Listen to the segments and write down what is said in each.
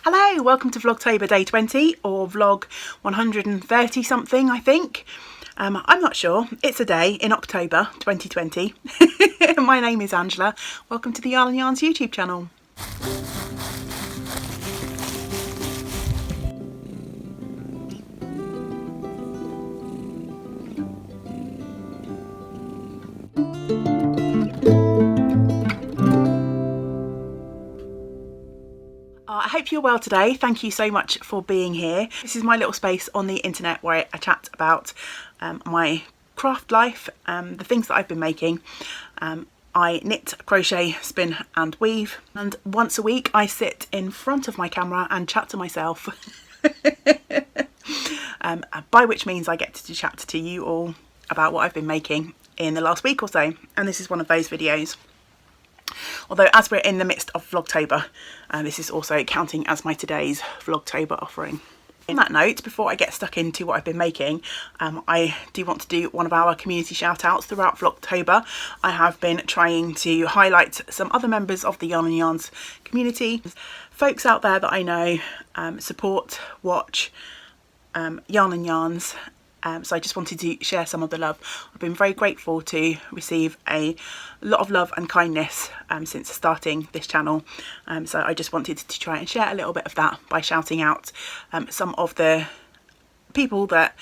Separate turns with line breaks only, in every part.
Hello, welcome to Vlogtober day 20 or vlog 130 something, I think. I'm not sure. It's a day in October 2020. My name is Angela. Welcome to the Yarn and Yarns YouTube channel. I hope you're well today. Thank you so much for being here. This is my little space on the internet where I chat about my craft life, the things that I've been making. I knit, crochet, spin and weave, and once a week I sit in front of my camera and chat to myself. By which means I get to chat to you all about what I've been making in the last week or so, and this is one of those videos. Although as we're in the midst of Vlogtober, this is also counting as my today's Vlogtober offering. On that note, before I get stuck into what I've been making, I do want to do one of our community shout outs throughout Vlogtober. I have been trying to highlight some other members of the Yarn and Yarns community, folks out there that I know support, watch Yarn and Yarns. So I just wanted to share some of the love. I've been very grateful to receive a lot of love and kindness since starting this channel. So I just wanted to try and share a little bit of that by shouting out some of the people that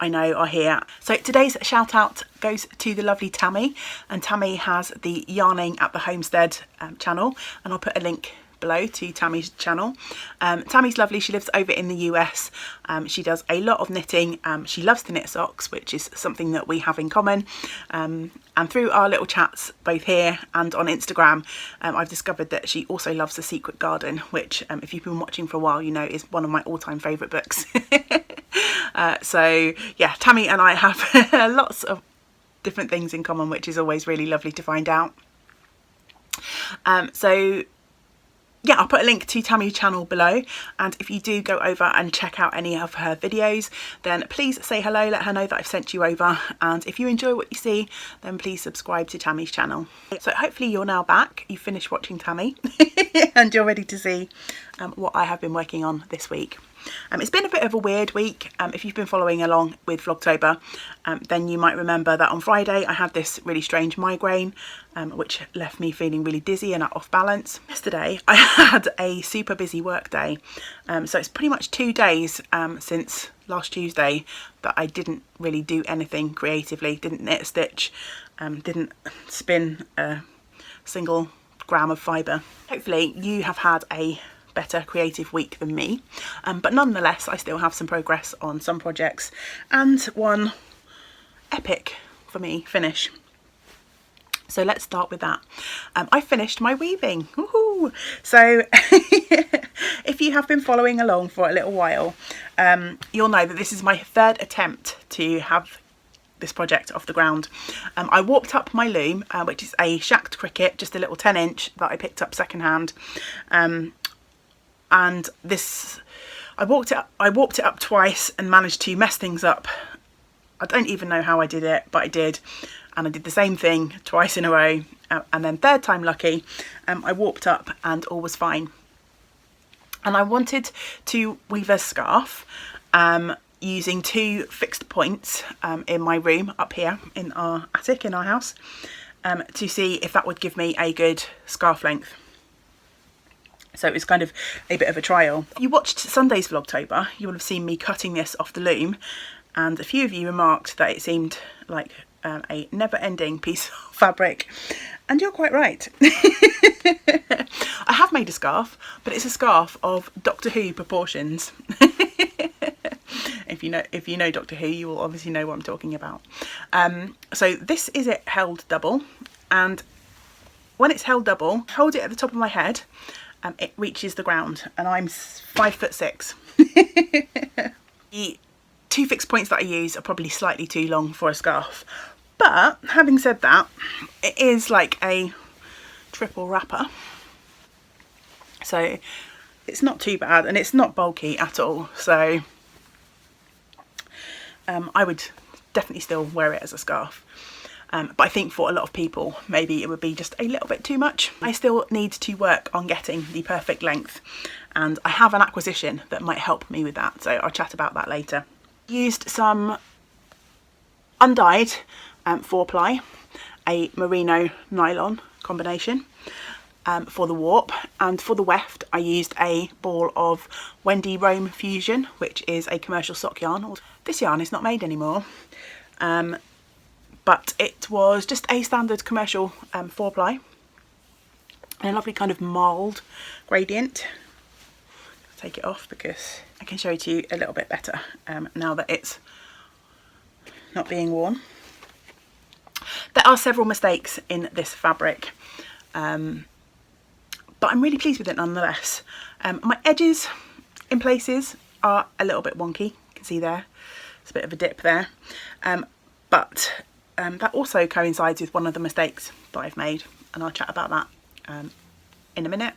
I know are here. So today's shout out goes to the lovely Tammy, and Tammy has the Yarning at the Homestead channel, and I'll put a link below to Tammy's channel. Tammy's lovely. She lives over in the US. She does a lot of knitting. She loves to knit socks, which is something that we have in common. And through our little chats both here and on Instagram, I've discovered that she also loves The Secret Garden, which if you've been watching for a while, you know is one of my all-time favourite books. So yeah, Tammy and I have lots of different things in common, which is always really lovely to find out. So yeah, I'll put a link to Tammy's channel below, and if you do go over and check out any of her videos, then please say hello, let her know that I've sent you over, and if you enjoy what you see, then please subscribe to Tammy's channel. So hopefully you're now back, you've finished watching Tammy, and you're ready to see what I have been working on this week. It's been a bit of a weird week. If you've been following along with Vlogtober, then you might remember that on Friday I had this really strange migraine, which left me feeling really dizzy and off balance. Yesterday I had a super busy work day, so it's pretty much 2 days since last Tuesday that I didn't really do anything creatively, didn't knit a stitch, didn't spin a single gram of fibre. Hopefully you have had a better creative week than me, but nonetheless I still have some progress on some projects and one epic for me finish. So let's start with that. I finished my weaving. Woohoo! So if you have been following along for a little while, you'll know that this is my third attempt to have this project off the ground. I warped up my loom, which is a shacked cricket, just a little 10-inch that I picked up secondhand. And this, I warped it up twice and managed to mess things up. I don't even know how I did it, but I did. And I did the same thing twice in a row. And then third time lucky, I warped up and all was fine. And I wanted to weave a scarf using 2 fixed points in my room up here in our attic, in our house, to see if that would give me a good scarf length. So it was kind of a bit of a trial. If you watched Sunday's Vlogtober, you will have seen me cutting this off the loom, and a few of you remarked that it seemed like a never-ending piece of fabric, and you're quite right. I have made a scarf, but it's a scarf of Doctor Who proportions. If you know Doctor Who, you will obviously know what I'm talking about. So this is it held double, and when it's held double, hold it at the top of my head. It reaches the ground, and I'm 5'6". The 2 fixed points that I use are probably slightly too long for a scarf, but having said that, it is like a triple wrapper, so it's not too bad, and it's not bulky at all. So I would definitely still wear it as a scarf. but I think for a lot of people maybe it would be just a little bit too much. I still need to work on getting the perfect length, and I have an acquisition that might help me with that, so I'll chat about that later. Used some undyed 4-ply, a merino nylon combination for the warp, and for the weft I used a ball of Wendy Rome Fusion, which is a commercial sock yarn. This yarn is not made anymore, but it was just a standard commercial 4-ply, and a lovely kind of mild gradient. I'll take it off because I can show it to you a little bit better now that it's not being worn. There are several mistakes in this fabric, but I'm really pleased with it nonetheless. My edges in places are a little bit wonky, you can see there, it's a bit of a dip there, but that also coincides with one of the mistakes that I've made, and I'll chat about that in a minute.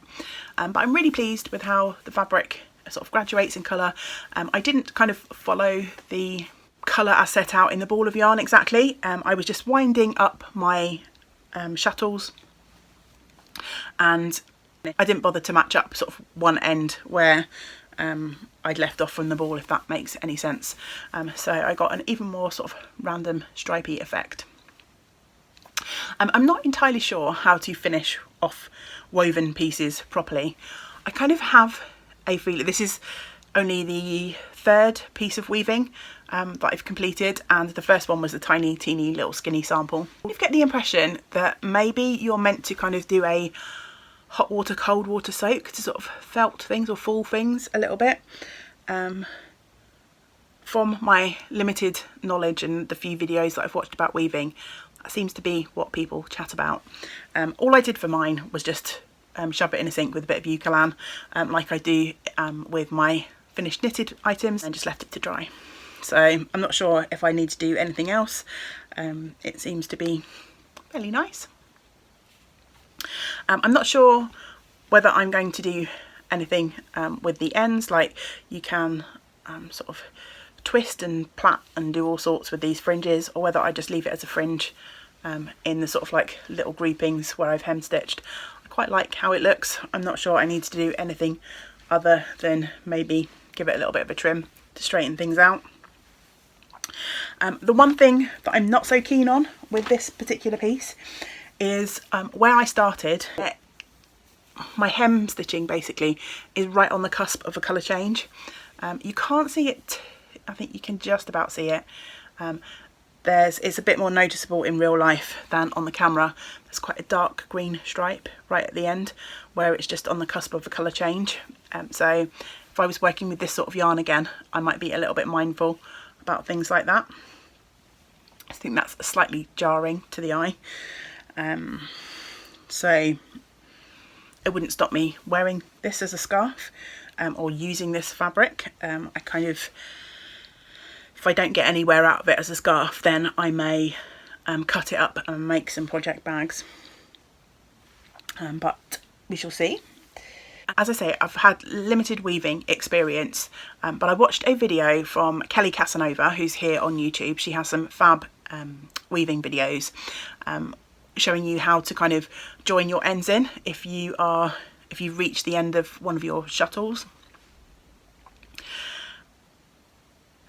But I'm really pleased with how the fabric sort of graduates in colour. I didn't kind of follow the colour as set out in the ball of yarn exactly. I was just winding up my shuttles, and I didn't bother to match up sort of one end where I'd left off from the ball, if that makes any sense. So I got an even more sort of random stripy effect. I'm not entirely sure how to finish off woven pieces properly. I kind of have a feeling this is only the third piece of weaving that I've completed, and the first one was a tiny teeny little skinny sample. I get the impression that maybe you're meant to kind of do a hot water cold water soak to sort of felt things or full things a little bit. From my limited knowledge and the few videos that I've watched about weaving, that seems to be what people chat about. All I did for mine was just shove it in a sink with a bit of Eucalan, like I do with my finished knitted items, and just left it to dry. So I'm not sure if I need to do anything else. It seems to be fairly nice. I'm not sure whether I'm going to do anything with the ends, like you can sort of twist and plait and do all sorts with these fringes, or whether I just leave it as a fringe in the sort of like little groupings where I've hem stitched. I quite like how it looks. I'm not sure I need to do anything other than maybe give it a little bit of a trim to straighten things out. The one thing that I'm not so keen on with this particular piece is where I started. My hem stitching basically is right on the cusp of a colour change. You can't see it, I think you can just about see it. It's a bit more noticeable in real life than on the camera. There's quite a dark green stripe right at the end where it's just on the cusp of a colour change. So if I was working with this sort of yarn again, I might be a little bit mindful about things like that. I think that's slightly jarring to the eye. So it wouldn't stop me wearing this as a scarf or using this fabric. I kind of, if I don't get anywhere out of it as a scarf, then I may cut it up and make some project bags. But we shall see. As I say, I've had limited weaving experience, but I watched a video from Kelly Casanova, who's here on YouTube. She has some fab weaving videos showing you how to kind of join your ends in if you've reached the end of one of your shuttles.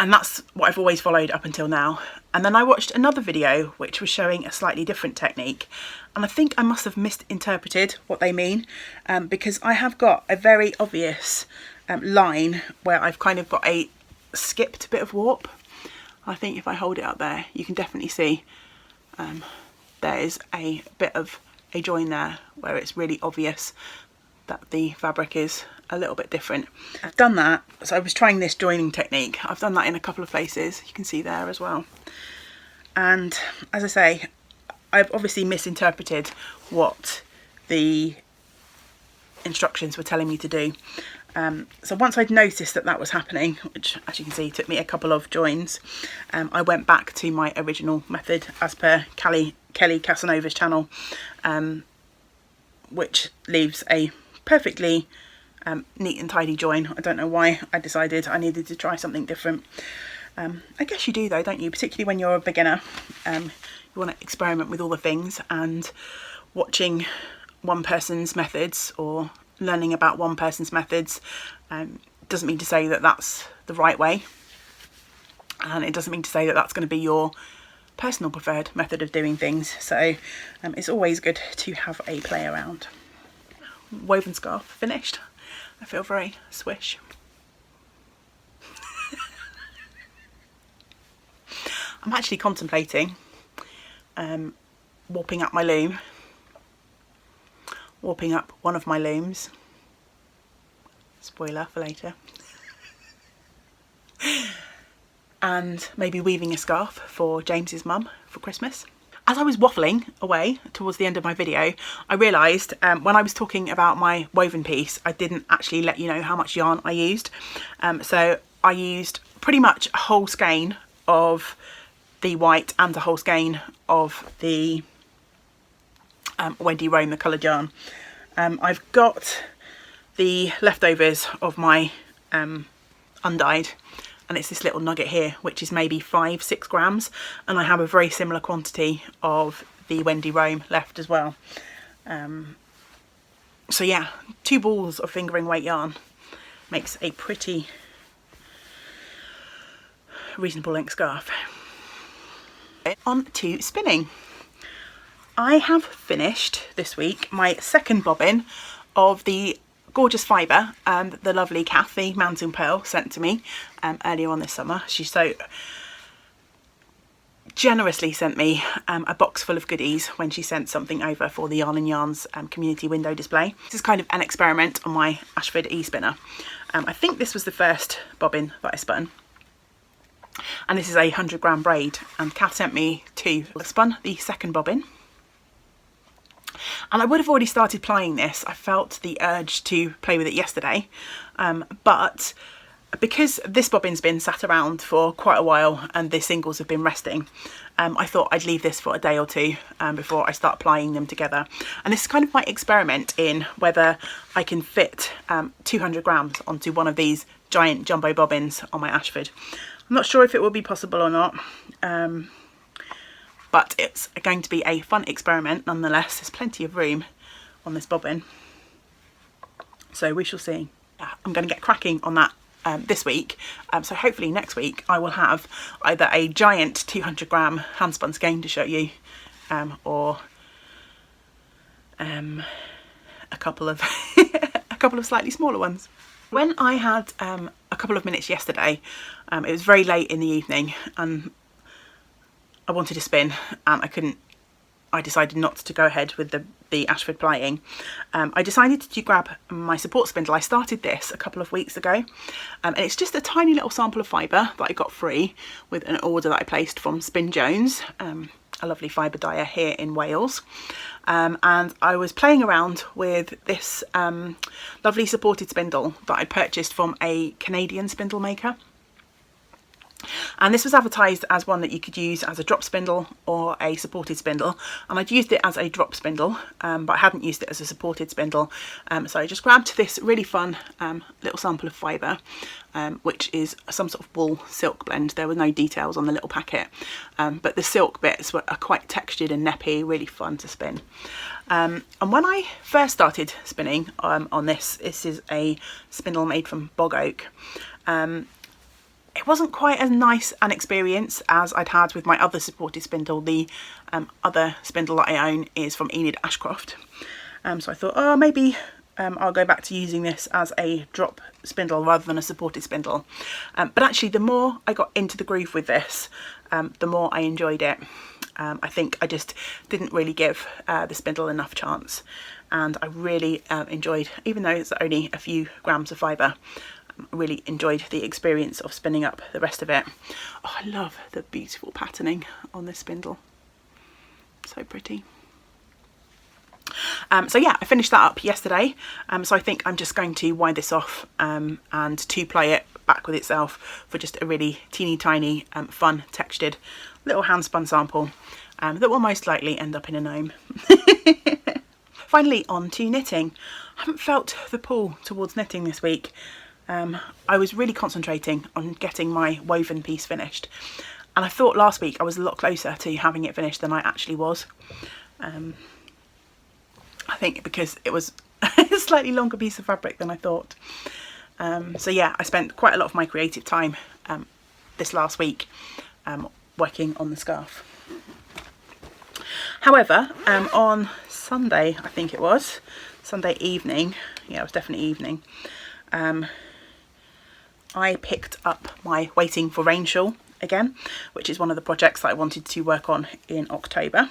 And that's what I've always followed up until now. And then I watched another video which was showing a slightly different technique, and I think I must have misinterpreted what they mean, because I have got a very obvious line where I've kind of got a skipped bit of warp. I think if I hold it up there, you can definitely see there is a bit of a join there where it's really obvious that the fabric is a little bit different. I've done that, so I was trying this joining technique. I've done that in a couple of places, you can see there as well. And as I say, I've obviously misinterpreted what the instructions were telling me to do. So once I'd noticed that that was happening, which as you can see took me a couple of joins, I went back to my original method as per Kelly Casanova's channel, which leaves a perfectly neat and tidy join. I don't know why I decided I needed to try something different. I guess you do though, don't you? Particularly when you're a beginner. You want to experiment with all the things, and watching one person's methods or learning about one person's methods doesn't mean to say that that's the right way, and it doesn't mean to say that that's going to be your personal preferred method of doing things. So it's always good to have a play around. Woven scarf finished. I feel very swish. I'm actually contemplating warping up my loom, warping up one of my looms, spoiler for later, and maybe weaving a scarf for James's mum for Christmas. As I was waffling away towards the end of my video, I realised when I was talking about my woven piece, I didn't actually let you know how much yarn I used. So I used pretty much a whole skein of the white and a whole skein of the Wendy Rome, the coloured yarn. I've got the leftovers of my undyed, and it's this little nugget here, which is maybe 5-6 grams, and I have a very similar quantity of the Wendy Rome left as well. So yeah, 2 balls of fingering weight yarn makes a pretty reasonable length scarf. On to spinning. I have finished this week my second bobbin of the gorgeous fibre the lovely Kathy Mountain Pearl sent to me earlier on this summer. She so generously sent me a box full of goodies when she sent something over for the Yarn and Yarns community window display. This is kind of an experiment on my Ashford e-spinner. I think this was the first bobbin that I spun. And this is a 100 gram braid, and Kath sent me 2. I spun the second bobbin, and I would have already started plying this. I felt the urge to play with it yesterday, but because this bobbin's been sat around for quite a while and the singles have been resting, I thought I'd leave this for a day or 2 before I start plying them together. And this is kind of my experiment in whether I can fit 200 grams onto one of these giant jumbo bobbins on my Ashford. I'm not sure if it will be possible or not, but it's going to be a fun experiment nonetheless. There's plenty of room on this bobbin, so we shall see. I'm going to get cracking on that this week, so hopefully next week I will have either a giant 200 gram handspun skein to show you, or a couple of a couple of slightly smaller ones. When I had a couple of minutes yesterday, it was very late in the evening and I wanted to spin, and I decided not to go ahead with the Ashford plying. I decided to grab my support spindle. I started this a couple of weeks ago, and it's just a tiny little sample of fibre that I got free with an order that I placed from Spin Jones, a lovely fibre dyer here in Wales. And I was playing around with this lovely supported spindle that I purchased from a Canadian spindle maker. And this was advertised as one that you could use as a drop spindle or a supported spindle, and I'd used it as a drop spindle, but I hadn't used it as a supported spindle. So I just grabbed this really fun little sample of fibre, which is some sort of wool silk blend. There were no details on the little packet, but the silk bits are quite textured and neppy, really fun to spin. And when I first started spinning on this is a spindle made from bog oak. It wasn't quite as nice an experience as I'd had with my other supported spindle. The other spindle that I own is from Enid Ashcroft. So I thought, oh, maybe I'll go back to using this as a drop spindle rather than a supported spindle. But actually, the more I got into the groove with this, the more I enjoyed it. I think I just didn't really give the spindle enough chance, and I really enjoyed, even though it's only a few grams of fibre, really enjoyed the experience of spinning up the rest of it. Oh, I love the beautiful patterning on this spindle, so pretty. So yeah, I finished that up yesterday, so I think I'm just going to wind this off and 2-ply it back with itself for just a really teeny tiny fun textured little hand spun sample that will most likely end up in a gnome. Finally, on to knitting. I haven't felt the pull towards knitting this week. I was really concentrating on getting my woven piece finished, and I thought last week I was a lot closer to having it finished than I actually was. I think because it was a slightly longer piece of fabric than I thought. So yeah, I spent quite a lot of my creative time this last week working on the scarf. However, on Sunday, I think it was, Sunday evening, yeah, it was definitely evening, I picked up my Waiting for Rain shawl again, which is one of the projects that I wanted to work on in October.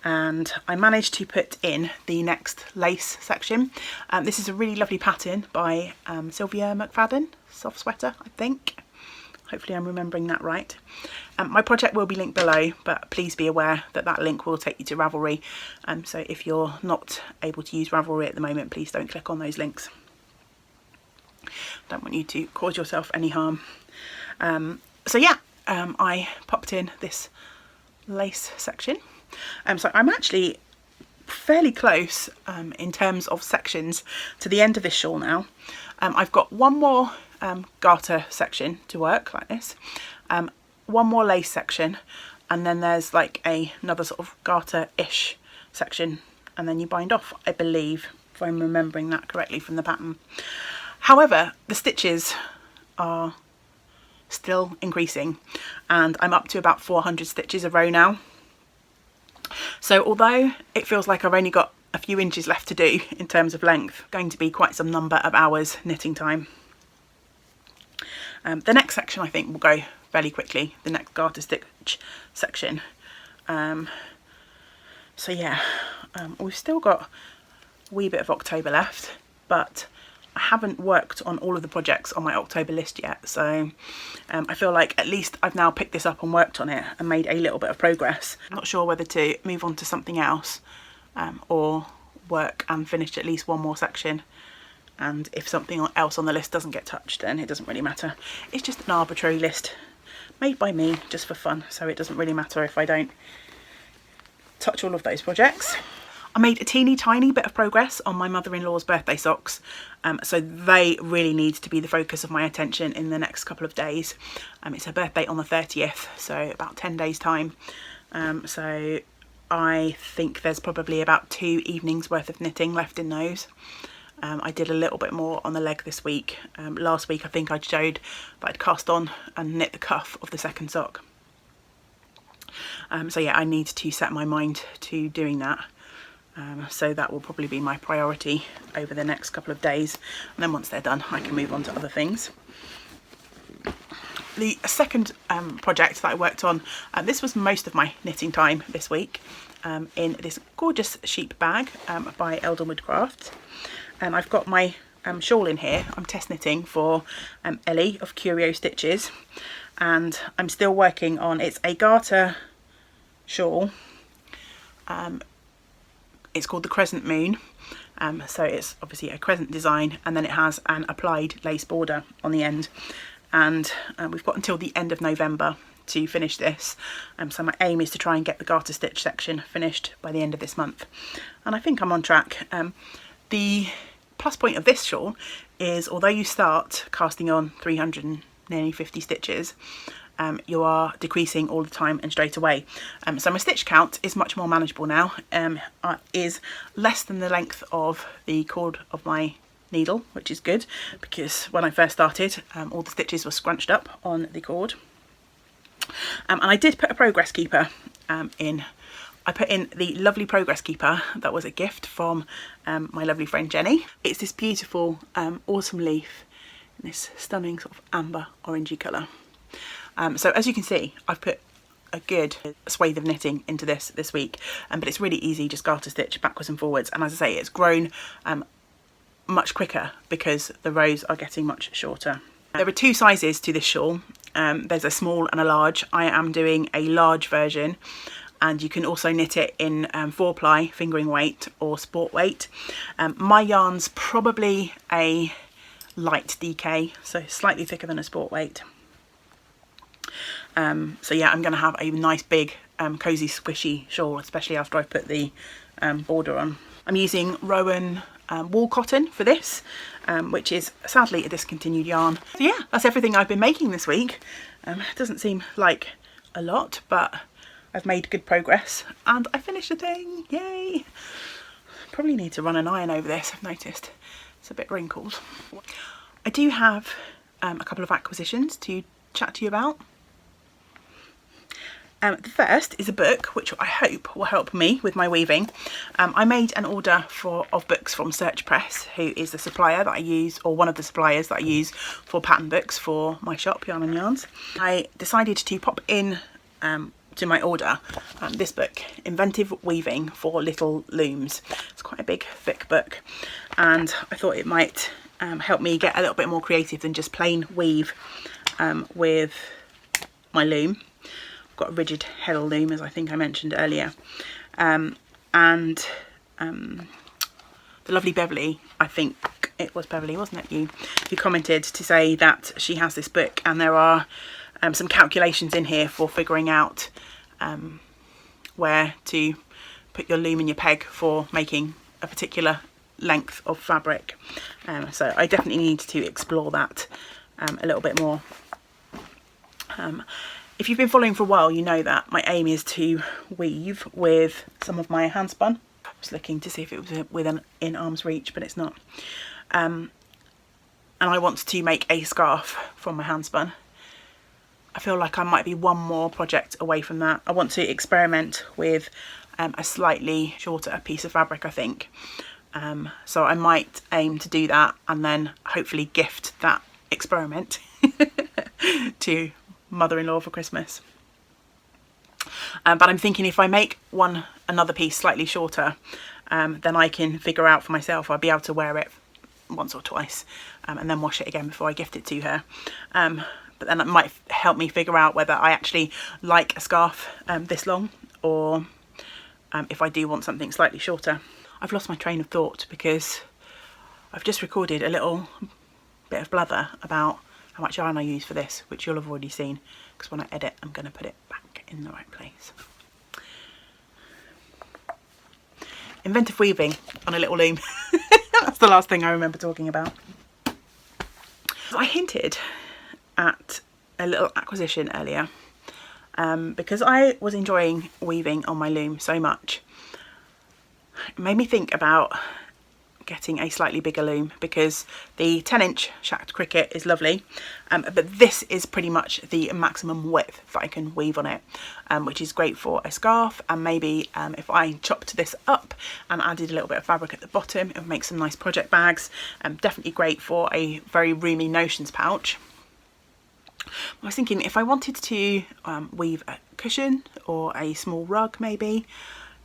And I managed to put in the next lace section. This is a really lovely pattern by Sylvia McFadden, Soft Sweater, I think. Hopefully I'm remembering that right. My project will be linked below, but please be aware that that link will take you to Ravelry. So if you're not able to use Ravelry at the moment, please don't click on those links. Don't want you to cause yourself any harm. So yeah, I popped in this lace section. So I'm actually fairly close in terms of sections to the end of this shawl now. I've got one more garter section to work like this, one more lace section, and then there's like another sort of garter-ish section, and then you bind off, I believe, if I'm remembering that correctly from the pattern. However, the stitches are still increasing, and I'm up to about 400 stitches a row now. So although it feels like I've only got a few inches left to do in terms of length, going to be quite some number of hours knitting time. The next section I think will go fairly quickly, the next garter stitch section. So yeah, we've still got a wee bit of October left, but I haven't worked on all of the projects on my October list yet, so I feel like at least I've now picked this up and worked on it and made a little bit of progress. I'm not sure whether to move on to something else or work and finish at least one more section, and if something else on the list doesn't get touched, then it doesn't really matter. It's just an arbitrary list made by me just for fun, so it doesn't really matter if I don't touch all of those projects. I made a teeny tiny bit of progress on my mother-in-law's birthday socks, so they really need to be the focus of my attention in the next couple of days. It's her birthday on the 30th, so about 10 days time. So I think there's probably about 2 evenings worth of knitting left in those. I did a little bit more on the leg this week. Last week I think I showed that I'd cast on and knit the cuff of the second sock. So yeah, I need to set my mind to doing that. So that will probably be my priority over the next couple of days, and then once they're done I can move on to other things. The second project that I worked on, this was most of my knitting time this week, in this gorgeous sheep bag by Eldenwood Crafts. I've got my shawl in here. I'm test knitting for Ellie of Curio Stitches, and I'm still working on, it's a garter shawl. It's called the Crescent Moon, so it's obviously a crescent design, and then it has an applied lace border on the end, and we've got until the end of November to finish this, so my aim is to try and get the garter stitch section finished by the end of this month, and I think I'm on track. The plus point of this shawl is, although you start casting on 350 stitches, you are decreasing all the time and straight away. So my stitch count is much more manageable now, is less than the length of the cord of my needle, which is good, because when I first started all the stitches were scrunched up on the cord. And I did put a progress keeper in. I put in the lovely progress keeper that was a gift from my lovely friend Jenny. It's this beautiful autumn leaf in this stunning sort of amber orangey colour. So as you can see, I've put a good swathe of knitting into this week, but it's really easy, just garter stitch backwards and forwards, and as I say, it's grown much quicker because the rows are getting much shorter. There are 2 sizes to this shawl. There's a small and a large. I am doing a large version, and you can also knit it in 4-ply fingering weight or sport weight. My yarn's probably a light DK, so slightly thicker than a sport weight. So yeah, I'm going to have a nice big cosy squishy shawl, especially after I put the border on. I'm using Rowan wool cotton for this, which is sadly a discontinued yarn. So yeah, that's everything I've been making this week. It doesn't seem like a lot, but I've made good progress and I finished the thing, yay! Probably need to run an iron over this, I've noticed. It's a bit wrinkled. I do have a couple of acquisitions to chat to you about. The first is a book which I hope will help me with my weaving. I made an order of books from Search Press, who is the supplier that I use, or one of the suppliers that I use for pattern books for my shop, Yarn and Yarns. I decided to pop in to my order this book, Inventive Weaving for Little Looms. It's quite a big, thick book, and I thought it might help me get a little bit more creative than just plain weave with my loom. Got a rigid heddle loom, as I think I mentioned earlier, and the lovely Beverly, I think it was Beverly, wasn't it, you who commented to say that she has this book and there are some calculations in here for figuring out where to put your loom and your peg for making a particular length of fabric. So I definitely need to explore that a little bit more. If you've been following for a while, you know that my aim is to weave with some of my hand spun. I was looking to see if it was within arm's reach, but it's not. And I want to make a scarf from my hand spun. I feel like I might be one more project away from that. I want to experiment with a slightly shorter piece of fabric, I think. So I might aim to do that and then hopefully gift that experiment to mother-in-law for Christmas. But I'm thinking if I make another piece slightly shorter, then I can figure out for myself, I'll be able to wear it once or twice and then wash it again before I gift it to her. But then it might help me figure out whether I actually like a scarf this long, or if I do want something slightly shorter. I've lost my train of thought because I've just recorded a little bit of blather about how much yarn I use for this, which you'll have already seen, because when I edit I'm going to put it back in the right place. Inventive weaving on a little loom. That's the last thing I remember talking about. I hinted at a little acquisition earlier because I was enjoying weaving on my loom so much. It made me think about getting a slightly bigger loom, because the 10-inch shacked cricket is lovely, but this is pretty much the maximum width that I can weave on it, which is great for a scarf. And maybe if I chopped this up and added a little bit of fabric at the bottom, it would make some nice project bags. Definitely great for a very roomy notions pouch. I was thinking if I wanted to weave a cushion or a small rug, maybe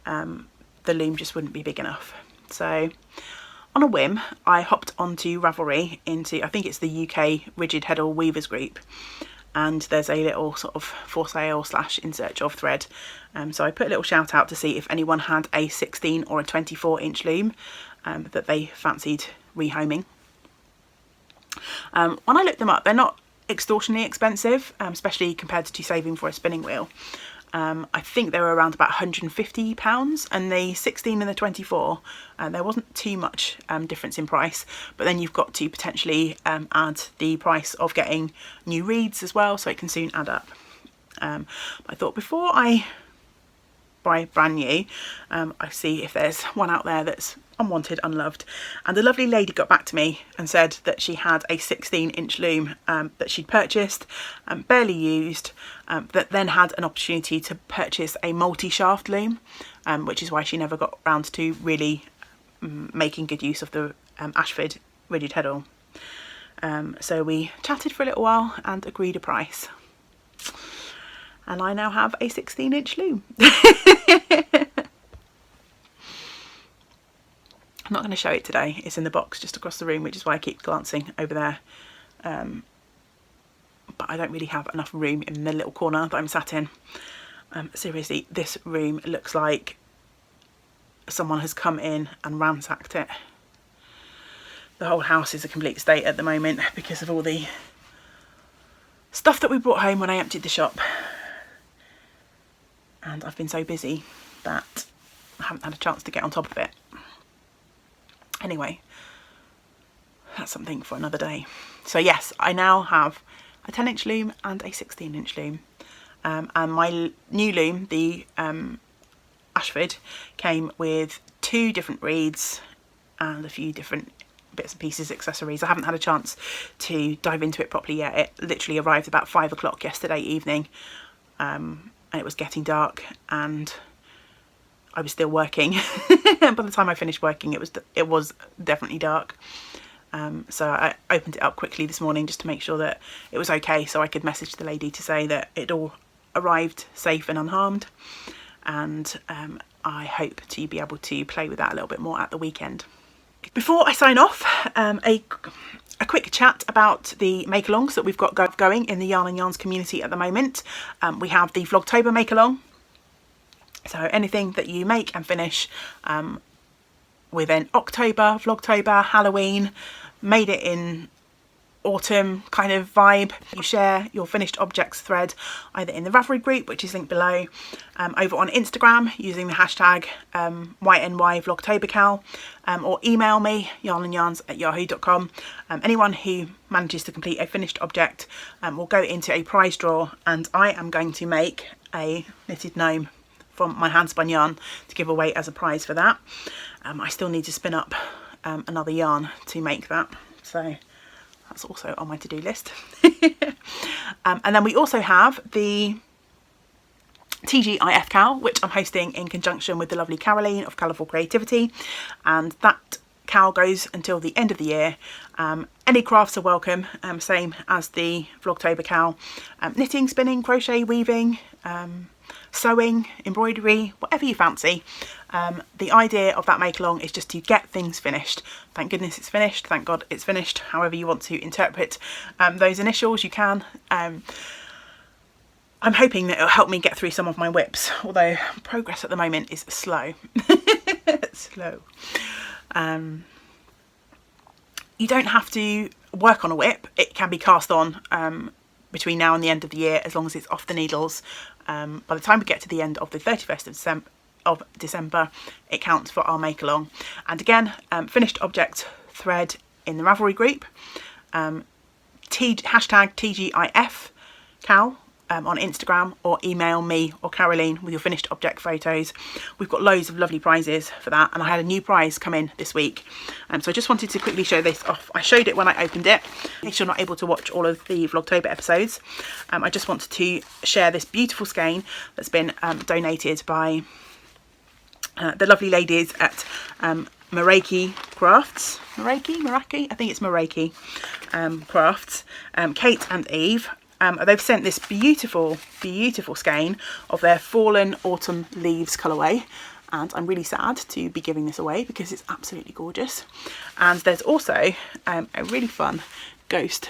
the loom just wouldn't be big enough. So on a whim, I hopped onto Ravelry into, I think it's the UK Rigid Heddle Weavers group, and there's a little sort of for sale / in search of thread. So I put a little shout out to see if anyone had a 16 or a 24-inch loom that they fancied rehoming. When I looked them up, they're not extortionately expensive, especially compared to saving for a spinning wheel. I think they were around about £150, and the 16 and the 24, there wasn't too much difference in price, but then you've got to potentially add the price of getting new reeds as well, so it can soon add up. I thought before I buy brand new, I see if there's one out there that's unwanted, unloved. And a lovely lady got back to me and said that she had a 16-inch loom that she'd purchased, barely used, that then had an opportunity to purchase a multi-shaft loom, which is why she never got round to really making good use of the Ashford Rigid Heddle. So we chatted for a little while and agreed a price. And I now have a 16-inch loom. I'm not going to show it today. It's in the box just across the room, which is why I keep glancing over there. But I don't really have enough room in the little corner that I'm sat in. Seriously, this room looks like someone has come in and ransacked it. The whole house is a complete state at the moment because of all the stuff that we brought home when I emptied the shop. And I've been so busy that I haven't had a chance to get on top of it. Anyway, that's something for another day. So yes, I now have a 10-inch loom and a 16-inch loom. And my new loom, the Ashford, came with 2 different reeds and a few different bits and pieces, accessories. I haven't had a chance to dive into it properly yet. It literally arrived about 5 o'clock yesterday evening, and it was getting dark and I was still working. By the time I finished working, it was definitely dark. So I opened it up quickly this morning just to make sure that it was okay, so I could message the lady to say that it all arrived safe and unharmed. And I hope to be able to play with that a little bit more at the weekend. Before I sign off, a quick chat about the make-alongs that we've got going in the Yarn and Yarns community at the moment. We have the Vlogtober make-along. So anything that you make and finish within October, Vlogtober, Halloween, made it in autumn kind of vibe, you share your finished objects thread either in the Ravelry group, which is linked below, over on Instagram using the hashtag YNYVlogtoberCal, or email me yarnandyarns@yahoo.com. Anyone who manages to complete a finished object will go into a prize draw, and I am going to make a knitted gnome from my hand spun yarn to give away as a prize for that. I still need to spin up another yarn to make that, so that's also on my to-do list. And then we also have the TGIF Cal, which I'm hosting in conjunction with the lovely Caroline of Colourful Creativity, and that Cal goes until the end of the year. Any crafts are welcome, same as the Vlogtober Cal. Knitting, spinning, crochet, weaving, sewing, embroidery, whatever you fancy. The idea of that make-along is just to get things finished. Thank goodness it's finished, thank God it's finished, however you want to interpret those initials, you can. I'm hoping that it'll help me get through some of my whips, although progress at the moment is slow. Slow. You don't have to work on a whip, it can be cast on between now and the end of the year, as long as it's off the needles. By the time we get to the end of the 31st of December, it counts for our make-along. And again, finished object thread in the Ravelry group, hashtag TGIF Cal on Instagram, or email me or Caroline with your finished object photos. We've got loads of lovely prizes for that, and I had a new prize come in this week, so I just wanted to quickly show this off. I showed it when I opened it. In case you're not able to watch all of the Vlogtober episodes, I just wanted to share this beautiful skein that's been donated by the lovely ladies at Maraki Crafts. Maraki? I think it's Maraki Crafts. Kate and Eve. They've sent this beautiful, beautiful skein of their Fallen Autumn Leaves colourway, and I'm really sad to be giving this away because it's absolutely gorgeous. And there's also a really fun ghost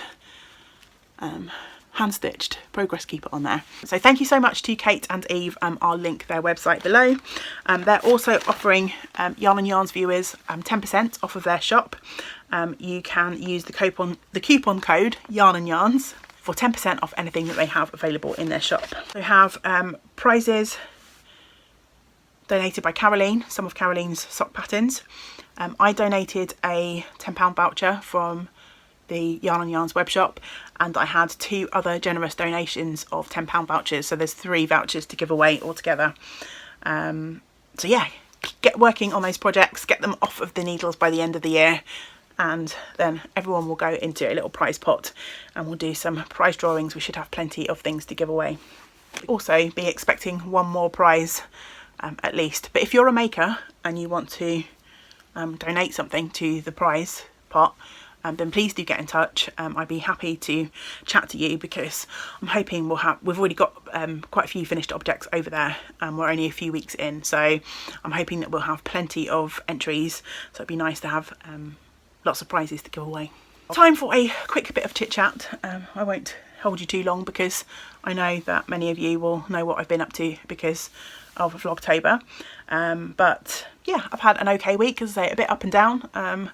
hand-stitched progress keeper on there. So thank you so much to Kate and Eve. I'll link their website below. They're also offering Yarn and Yarns viewers 10% off of their shop. You can use the coupon code Yarn and Yarns for 10% off anything that they have available in their shop. They have prizes donated by Caroline, some of Caroline's sock patterns. I donated a £10 voucher from the Yarn and Yarns web shop, and I had 2 other generous donations of £10 vouchers, so there's 3 vouchers to give away altogether. So yeah, get working on those projects, get them off of the needles by the end of the year, and then everyone will go into a little prize pot and we'll do some prize drawings. We should have plenty of things to give away. Also be expecting one more prize at least, but if you're a maker and you want to donate something to the prize pot, then please do get in touch. I'd be happy to chat to you, because I'm hoping we've already got quite a few finished objects over there, and we're only a few weeks in, so I'm hoping that we'll have plenty of entries, so it'd be nice to have lots of prizes to give away. Time for a quick bit of chit chat. I won't hold you too long because I know that many of you will know what I've been up to because of Vlogtober. But yeah, I've had an okay week, as I say, a bit up and down.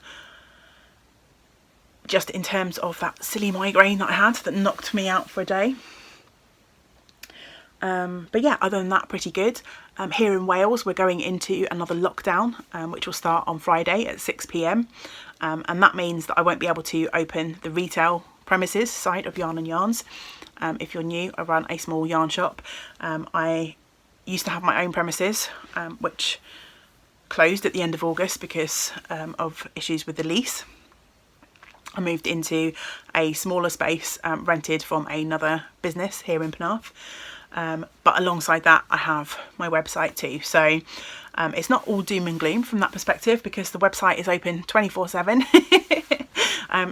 Just in terms of that silly migraine that I had that knocked me out for a day. But yeah, other than that, pretty good. Here in Wales, we're going into another lockdown, which will start on Friday at 6 p.m. And that means that I won't be able to open the retail premises side of Yarn and Yarns. If you're new, I run a small yarn shop. I used to have my own premises, which closed at the end of August because of issues with the lease. I moved into a smaller space rented from another business here in Penarth. But alongside that, I have my website too. So it's not all doom and gloom from that perspective because the website is open 24/7.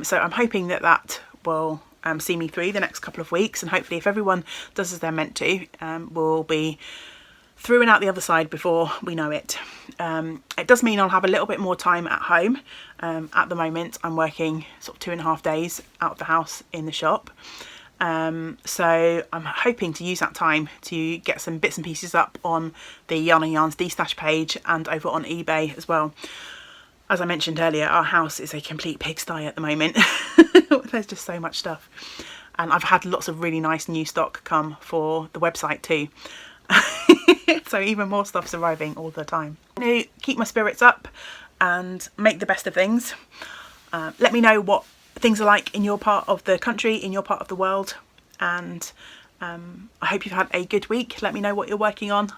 So I'm hoping that that will see me through the next couple of weeks, and hopefully if everyone does as they're meant to, we'll be through and out the other side before we know it. It does mean I'll have a little bit more time at home. At the moment I'm working sort of 2.5 days out of the house in the shop. So I'm hoping to use that time to get some bits and pieces up on the Yarn and Yarns D-Stash page and over on eBay as well. As I mentioned earlier, our house is a complete pigsty at the moment. There's just so much stuff. And I've had lots of really nice new stock come for the website too. So even more stuff's arriving all the time. I'm going to keep my spirits up and make the best of things. Let me know what things are like in your part of the country, in your part of the world, and I hope you've had a good week. Let me know what you're working on.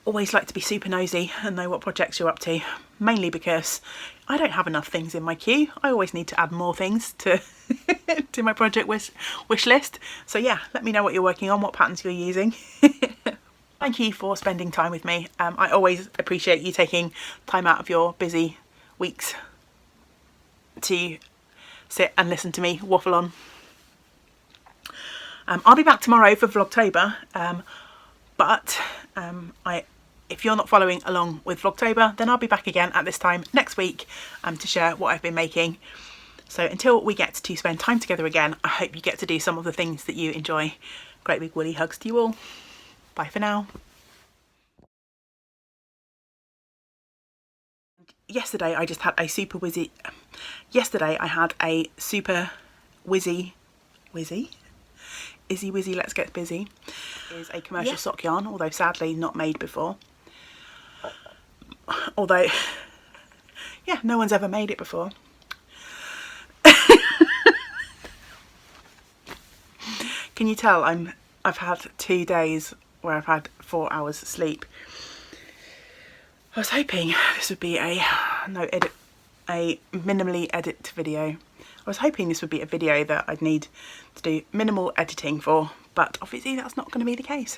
Always like to be super nosy and know what projects you're up to, mainly because I don't have enough things in my queue. I always need to add more things to to my project wish list. So yeah, let me know what you're working on, what patterns you're using. Thank you for spending time with me. I always appreciate you taking time out of your busy weeks to sit and listen to me waffle on. I'll be back tomorrow for Vlogtober, but if you're not following along with Vlogtober, then I'll be back again at this time next week to share what I've been making. So until we get to spend time together again, I hope you get to do some of the things that you enjoy. Great big woolly hugs to you all. Bye for now. Yesterday I just had a super whizzy. Yesterday I had a super Izzy Wizzy Let's Get Busy. It is a commercial sock yarn, although sadly not made before. Although, yeah, no one's ever made it before. Can you tell I've had 2 days where I've had 4 hours sleep. I was hoping this would be a minimally edit video. I was hoping this would be a video that I'd need to do minimal editing for, but obviously that's not going to be the case.